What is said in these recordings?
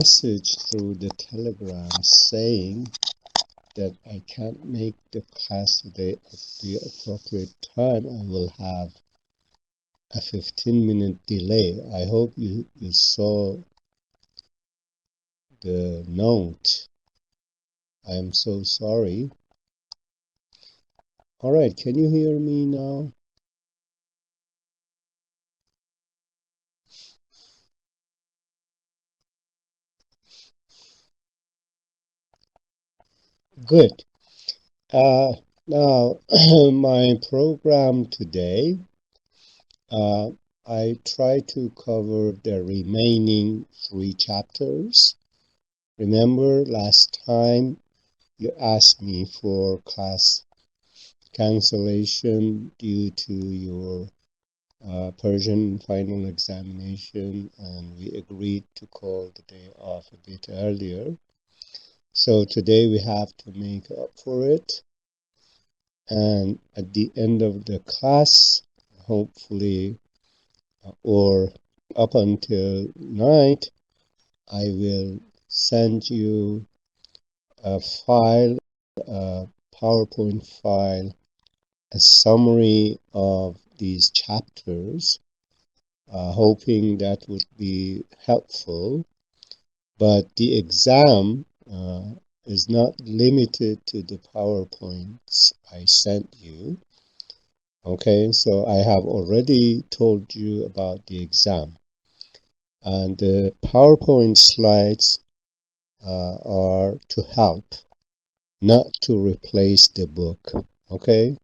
message through the Telegram saying that I can't make the class today at the appropriate time. I will have a 15-minute delay. I hope you saw the note. I am so sorry. All right, can you hear me now? Good. Now, my program today, I try to cover the remaining 3 chapters. Remember last time you asked me for class cancellation due to your Persian final examination, and we agreed to call the day off a bit earlier. So today we have to make up for it, and at the end of the class, hopefully, or up until night, I will send you a file, a PowerPoint file, a summary of these chapters, hoping that would be helpful. But the exam is not limited to the PowerPoints I sent you. Okay, so I have already told you about the exam. And the PowerPoint slides are to help, not to replace the book. Okay?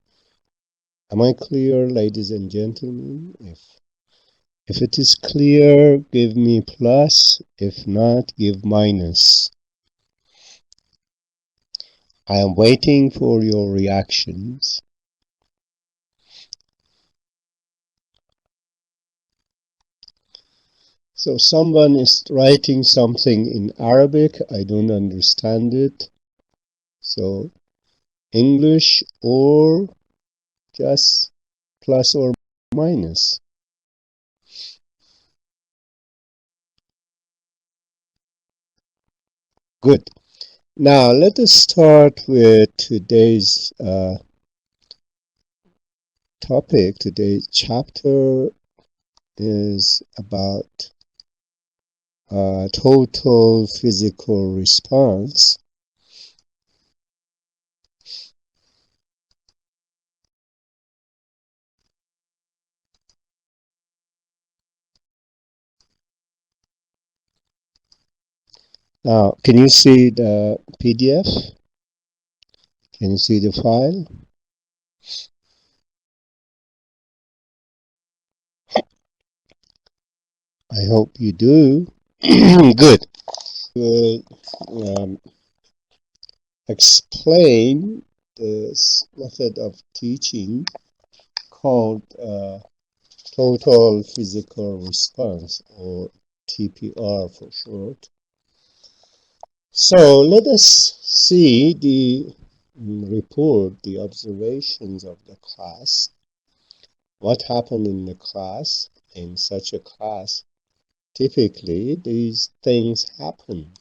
Am I clear, ladies and gentlemen? If it is clear, give me plus. If not, give minus. I am waiting for your reactions. So someone is writing something in Arabic. I don't understand it. So English or just plus or minus. Good. Now let us start with today's topic. Today's chapter is about total physical response. Now, can you see the PDF? Can you see the file? I hope you do. Good. We'll explain this method of teaching called total physical response, or TPR for short. So let us see the report, the observations of the class. What happened in the class? In such a class, typically these things happen.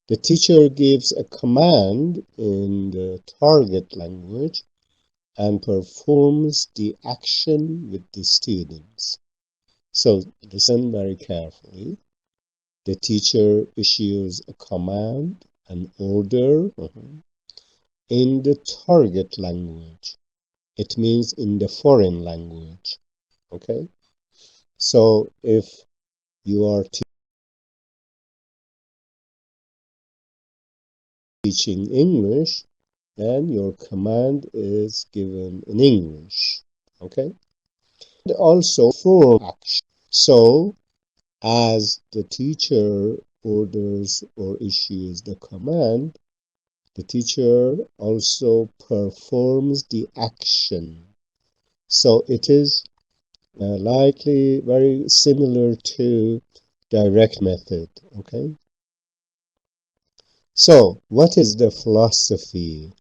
The teacher gives a command in the target language and performs the action with the students. So listen very carefully. The teacher issues a command, an order, in the target language. It means in the foreign language. Okay? So if you are teaching English, then your command is given in English. Okay? And also form action. So as the teacher orders or issues the command, the teacher also performs the action. So it is likely very similar to direct method. Okay? So what is the philosophy?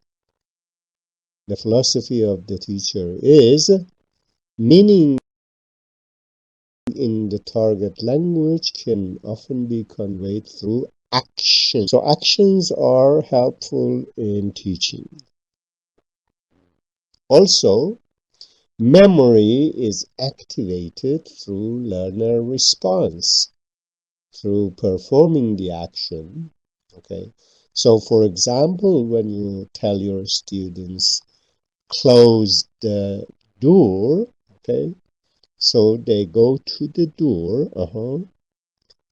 The philosophy of the teacher is meaning in the target language can often be conveyed through action. So actions are helpful in teaching. Also, memory is activated through learner response, through performing the action. Okay. So for example, when you tell your students close the door, okay, so they go to the door,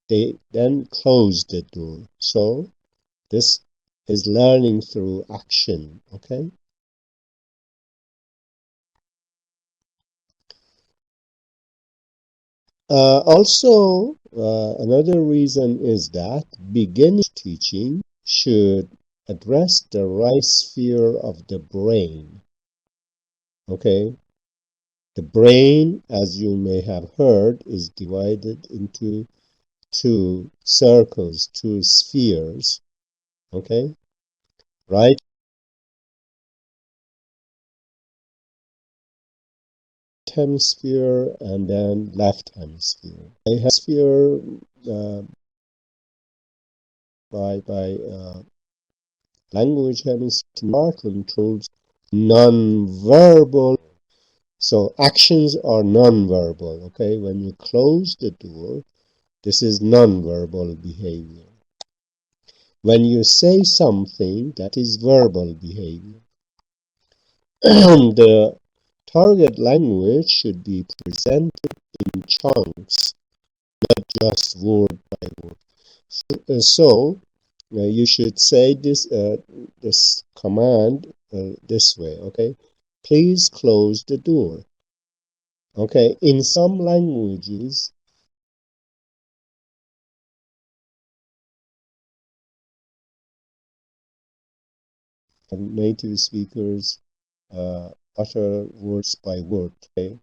they then close the door. So this is learning through action, okay? Another reason is that beginning teaching should address the right sphere of the brain, okay? The brain, as you may have heard, is divided into two circles, two spheres, okay? Right hemisphere and then left hemisphere. Right hemisphere by language hemisphere controls non-verbal. So actions are non-verbal, okay? When you close the door, this is non-verbal behavior. When you say something, that is verbal behavior. The target language should be presented in chunks, not just word by word. So you should say this command this way, okay? Please close the door. Okay, in some languages, native speakers utter words by word, okay?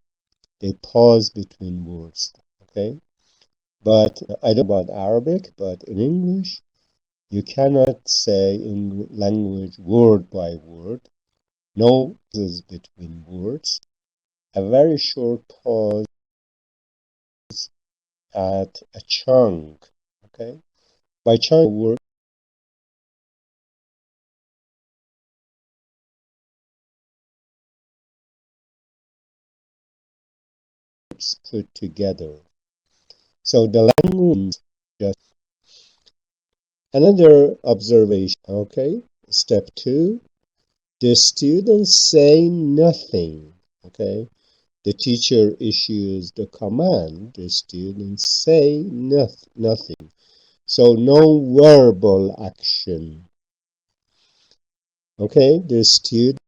They pause between words, okay? But I don't know about Arabic, but in English, you cannot say in language word by word. No pauses between words. A very short pause at a chunk, okay? By chunk, words put together. So the language just another observation, okay? Step 2, the students say nothing, okay? The teacher issues the command, the students say nothing. So no verbal action, okay? The students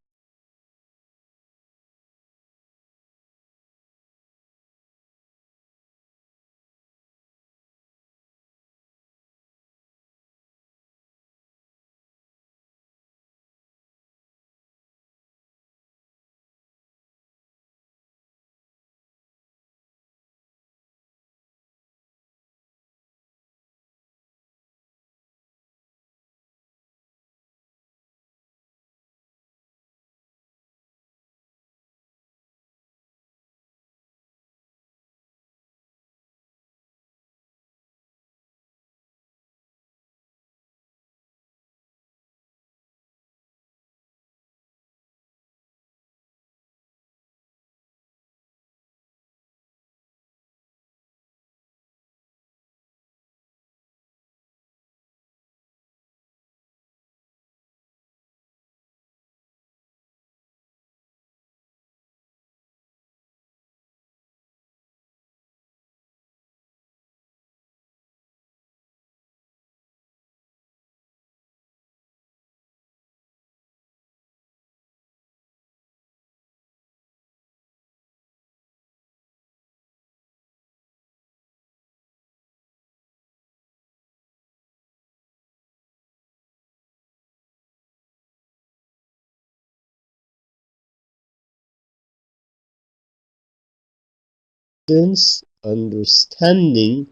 understanding.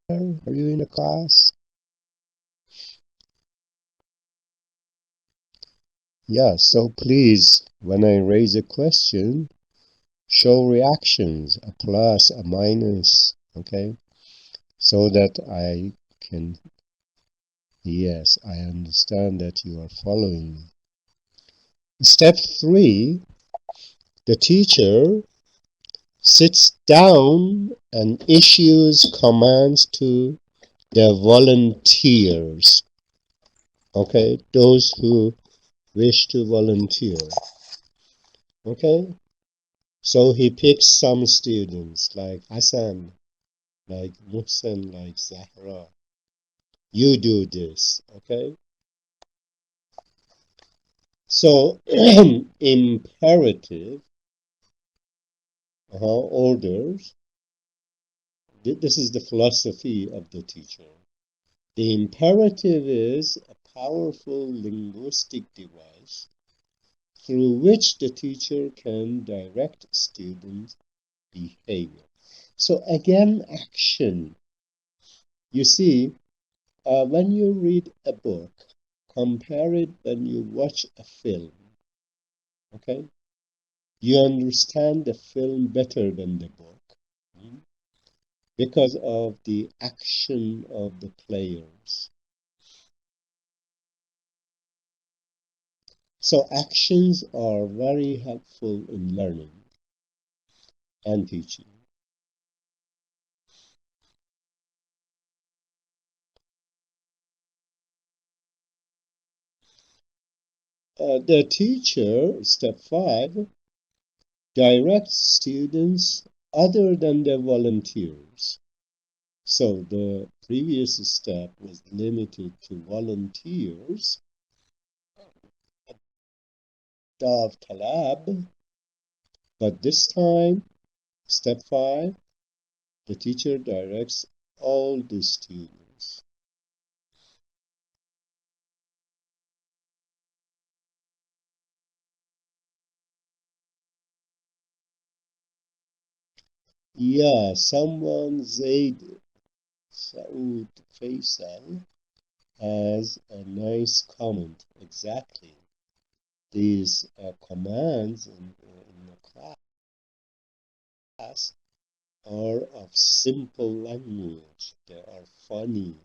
Are you in a class? Yeah, so please, when I raise a question, show reactions, a plus, a minus. Okay, so that I can, yes, I understand that you are following me. Step 3, the teacher sits down and issues commands to the volunteers. Okay, those who wish to volunteer. Okay, so he picks some students like Hassan, like Muhsin, like Zahra. You do this, okay? So imperative orders. This is the philosophy of the teacher. The imperative is a powerful linguistic device through which the teacher can direct student behavior. So again, action. You see, when you read a book, compare it when you watch a film. Okay, you understand the film better than the book, because of the action of the players. So actions are very helpful in learning and teaching. The teacher, step 5, directs students other than the volunteers. So the previous step was limited to volunteers. Talab, but this time, step 5, the teacher directs all the students. Yeah, someone, Zaid Saud Faisal, has a nice comment. Exactly. These commands in the class are of simple language. They are funny.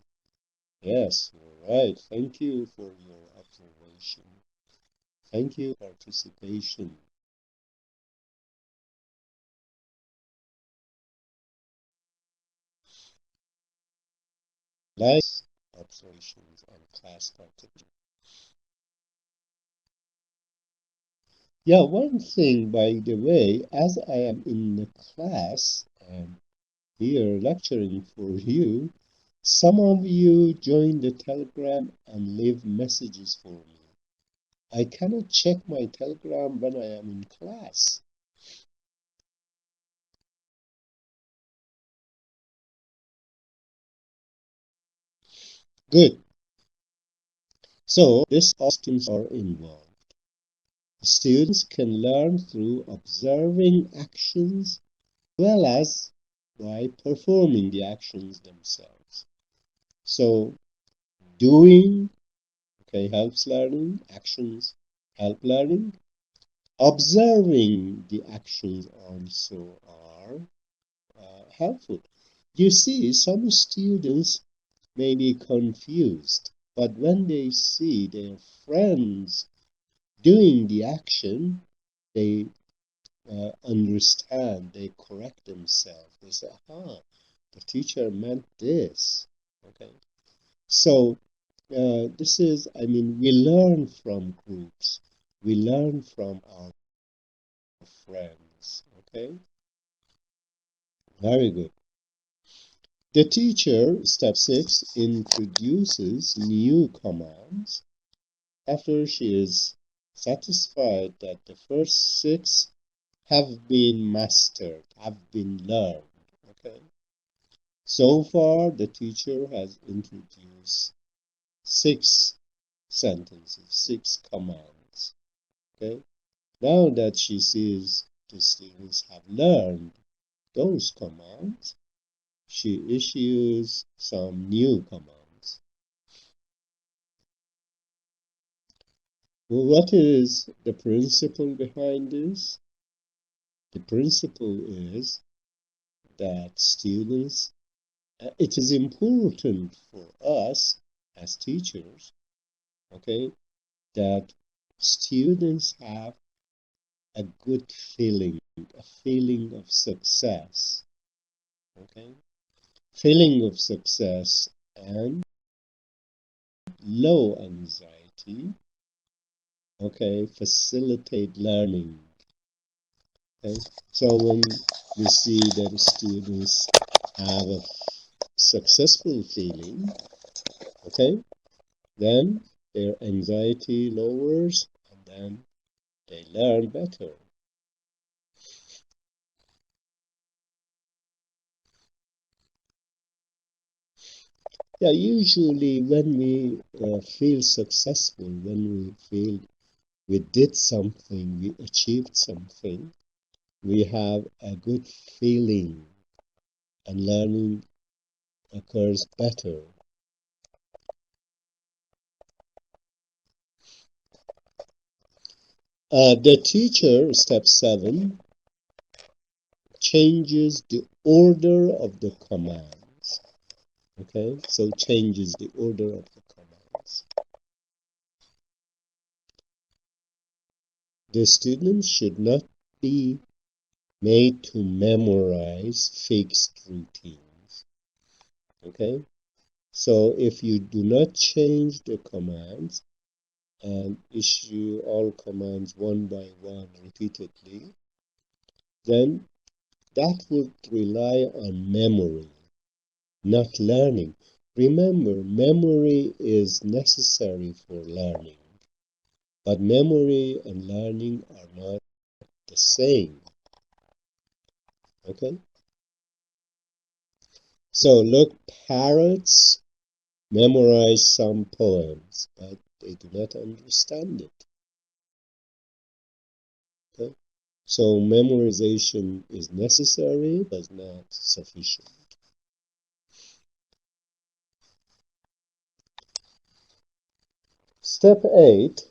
Yes, you're right. Thank you for your observation. Thank you for participation. Nice observations and class participation. Yeah, one thing, by the way, as I am in the class and here lecturing for you, some of you join the Telegram and leave messages for me. I cannot check my Telegram when I am in class. Good. So, this all students are involved. Students can learn through observing actions as well as by performing the actions themselves. So, doing, okay, helps learning, actions help learning. Observing the actions also are helpful. You see, some students may be confused, but when they see their friends doing the action, they understand, they correct themselves. They say, aha, the teacher meant this. Okay. So this is, I mean, we learn from groups, we learn from our friends. Okay. Very good. The teacher, step 6, introduces new commands after she is satisfied that the first 6 have been mastered, have been learned. Okay. So far, the teacher has introduced 6 sentences, 6 commands. Okay. Now that she sees the students have learned those commands, she issues some new commands. Well, what is the principle behind this? The principle is that students, it is important for us as teachers, okay, that students have a good feeling, a feeling of success, okay, feeling of success and low anxiety, okay, facilitate learning. Okay, so when we see that students have a successful feeling, okay, then their anxiety lowers and then they learn better. Yeah, usually when we feel successful, when we feel we did something, we achieved something, we have a good feeling and learning occurs better. The teacher, step 7, changes the order of the commands. Okay, so changes the order of the commands. The students should not be made to memorize fixed routines. Okay, so if you do not change the commands and issue all commands one by one repeatedly, then that would rely on memory, not learning. Remember, memory is necessary for learning, but memory and learning are not the same. Okay? So look, parrots memorize some poems, but they do not understand it. Okay? So memorization is necessary, but not sufficient. Step 8,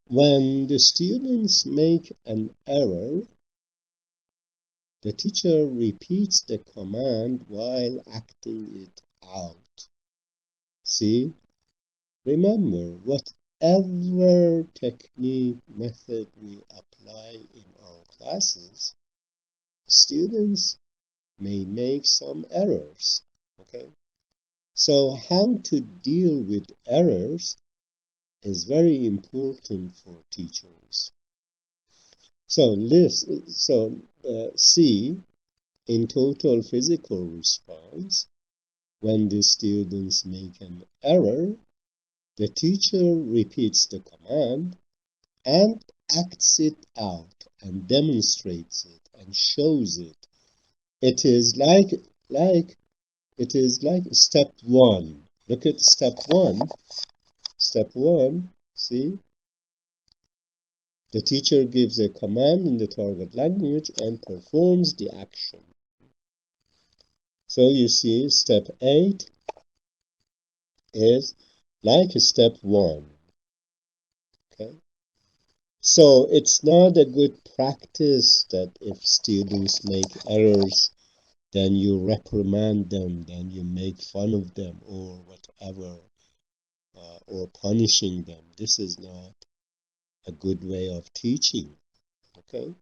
when the students make an error, the teacher repeats the command while acting it out. See? Remember, whatever technique, method we apply in our classes, students may make some errors. Okay? So how to deal with errors is very important for teachers. So C, in total physical response, when the students make an error, the teacher repeats the command and acts it out and demonstrates it and shows it. It is like step 1. Look at step 1. Step 1, see? The teacher gives a command in the target language and performs the action. So you see, step 8 is like step 1. Okay? So it's not a good practice that if students make errors, then you reprimand them, then you make fun of them or whatever, or punishing them. This is not a good way of teaching. Okay?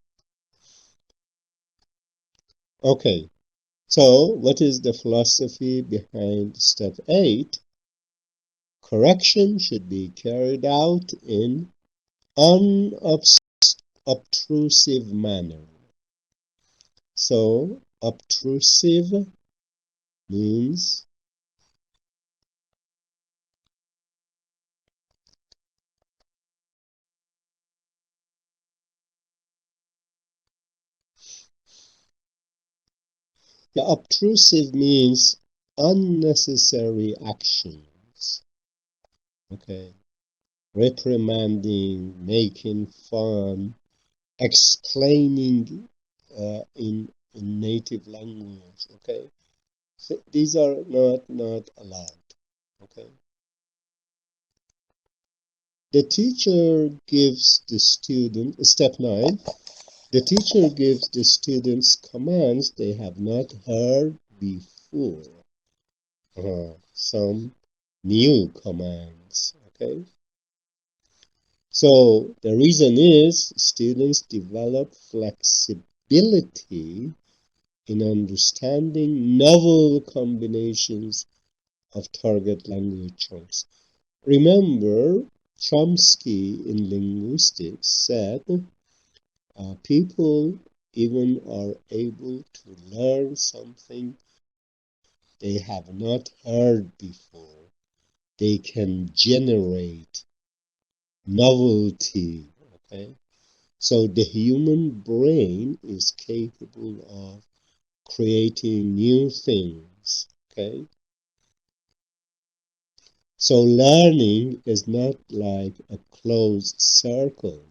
Okay. So what is the philosophy behind step 8? Correction should be carried out in unobtrusive manner. So obtrusive means obtrusive means unnecessary actions. Okay, reprimanding, making fun, explaining in native language. Okay, so these are not allowed. Okay. The teacher gives the student, step 9, The teacher gives the students commands they have not heard before. Some new commands. Okay. So the reason is students develop flexibility in understanding novel combinations of target language chunks. Remember, Chomsky in linguistics said people even are able to learn something they have not heard before. They can generate novelty. Okay, so the human brain is capable of creating new things. Okay, so learning is not like a closed circle.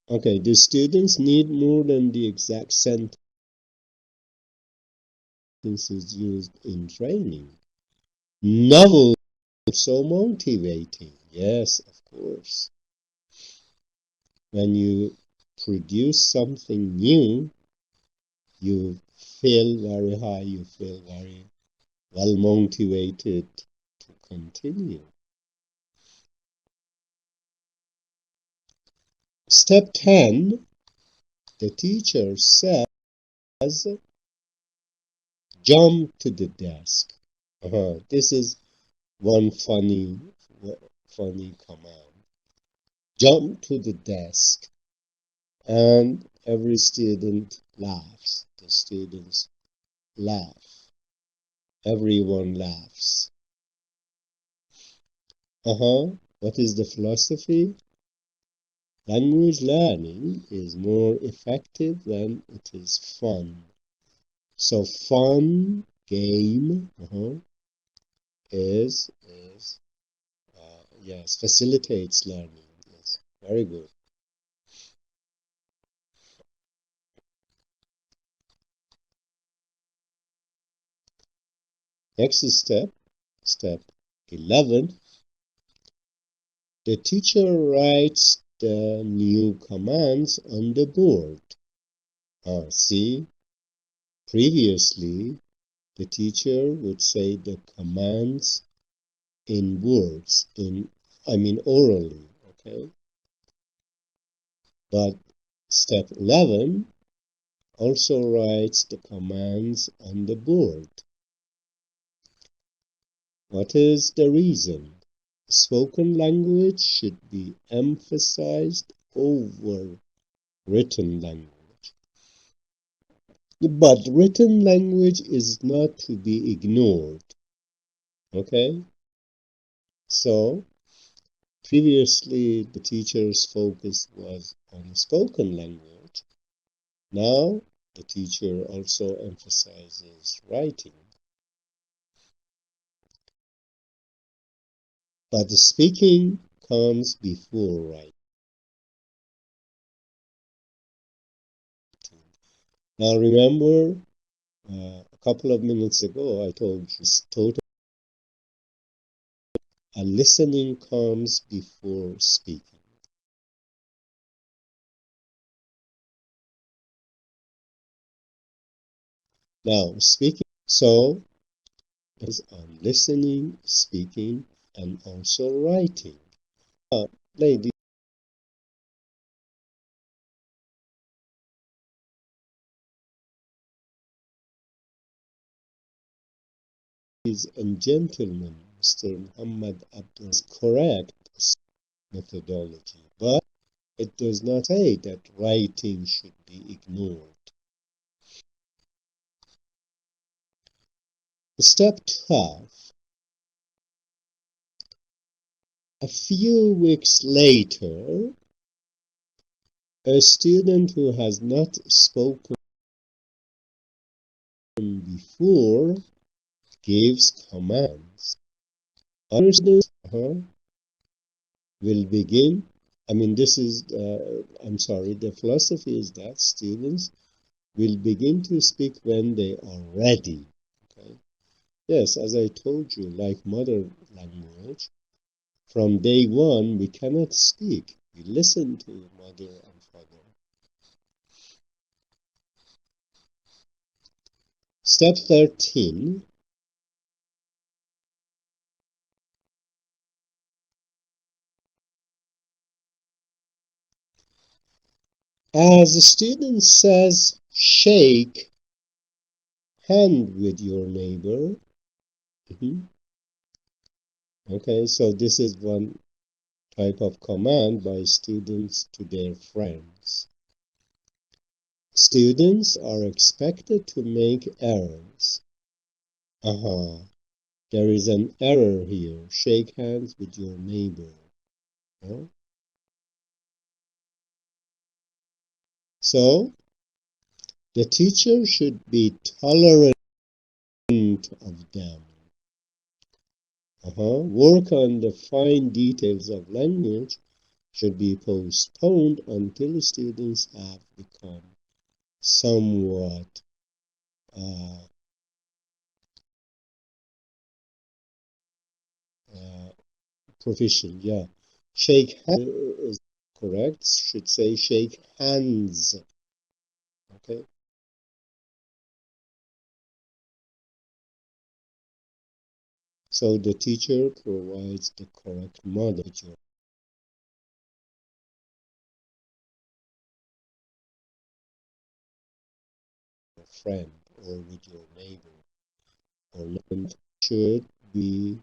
Okay, the students need more than the exact sentences used in training. Novel, so motivating. Yes, of course. When you produce something new, you feel very high, you feel very well motivated to continue. Step 10, the teacher says, jump to the desk. This is one funny command. Jump to the desk. And every student laughs. The students laugh. Everyone laughs. What is the philosophy? Language learning is more effective when it is fun. So fun game is yes, facilitates learning. Yes, very good. Next step, step 11. The teacher writes the new commands on the board. See, previously the teacher would say the commands in words, orally, okay? But step 11 also writes the commands on the board. What is the reason? Spoken language should be emphasized over written language. But written language is not to be ignored. Okay? So, previously the teacher's focus was on spoken language. Now, the teacher also emphasizes writing. But the speaking comes before writing. Now, remember, a couple of minutes ago, I told you total listening comes before speaking. Now, speaking, so is on listening, speaking, and also writing. Ladies and gentlemen, Mr. Muhammad Abdul is correct methodology, but it does not say that writing should be ignored. Step 12. A few weeks later, a student who has not spoken before gives commands. Other students will begin. The philosophy is that students will begin to speak when they are ready. Okay? Yes, as I told you, like mother language, from day one we cannot speak. We listen to mother and father. Step 13. As the student says, shake hand with your neighbor. Mhm. Okay, so this is one type of command by students to their friends. Students are expected to make errors. Aha, there is an error here. Shake hands with your neighbor. Huh? So, the teacher should be tolerant of them. Work on the fine details of language should be postponed until students have become somewhat uh, uh, proficient. Yeah, shake hands is correct. Should say shake hands. Okay. So the teacher provides the correct model with your friend or with your neighbor or not. Should be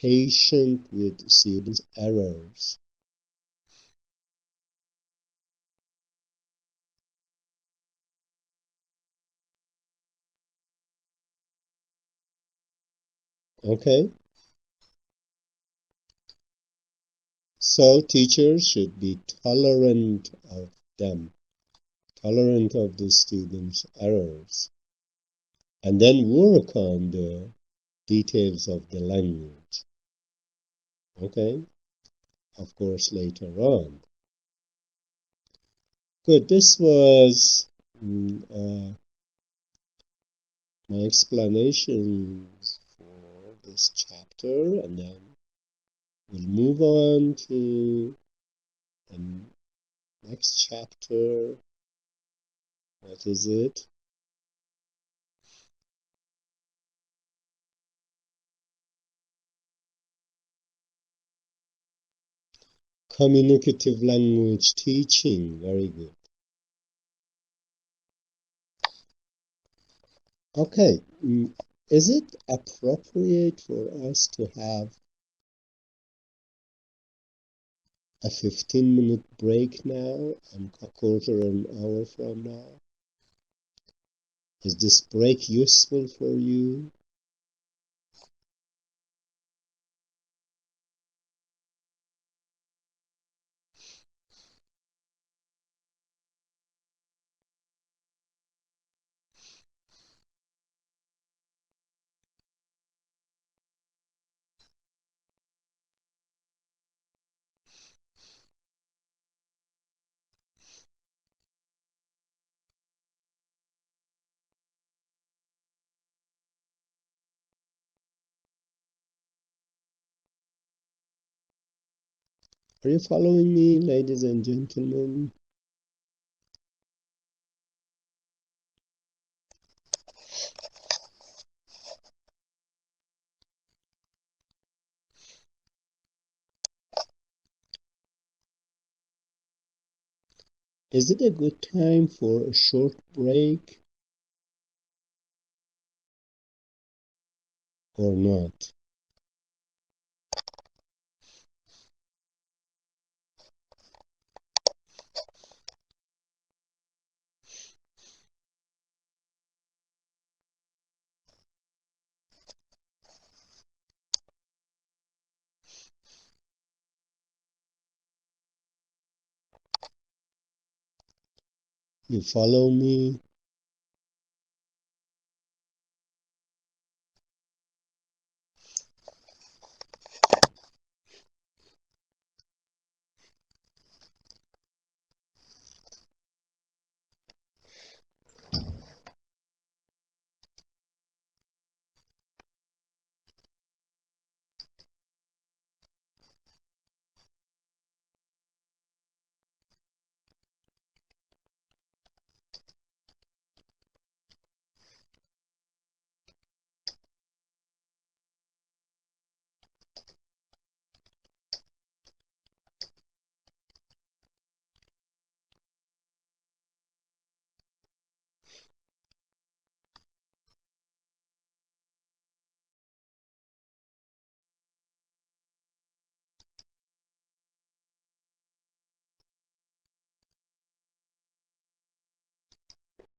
patient with students' errors. Okay. So teachers should be tolerant of them, tolerant of the students' errors, and then work on the details of the language. Okay, of course, later on. Good. This was my explanations for this chapter, and then we'll move on to the next chapter. What is it? Communicative language teaching. Very good. Okay. Is it appropriate for us to have a 15-minute break now and a quarter an hour from now? Is this break useful for you? Are you following me, ladies and gentlemen? Is it a good time for a short break or not? You follow me?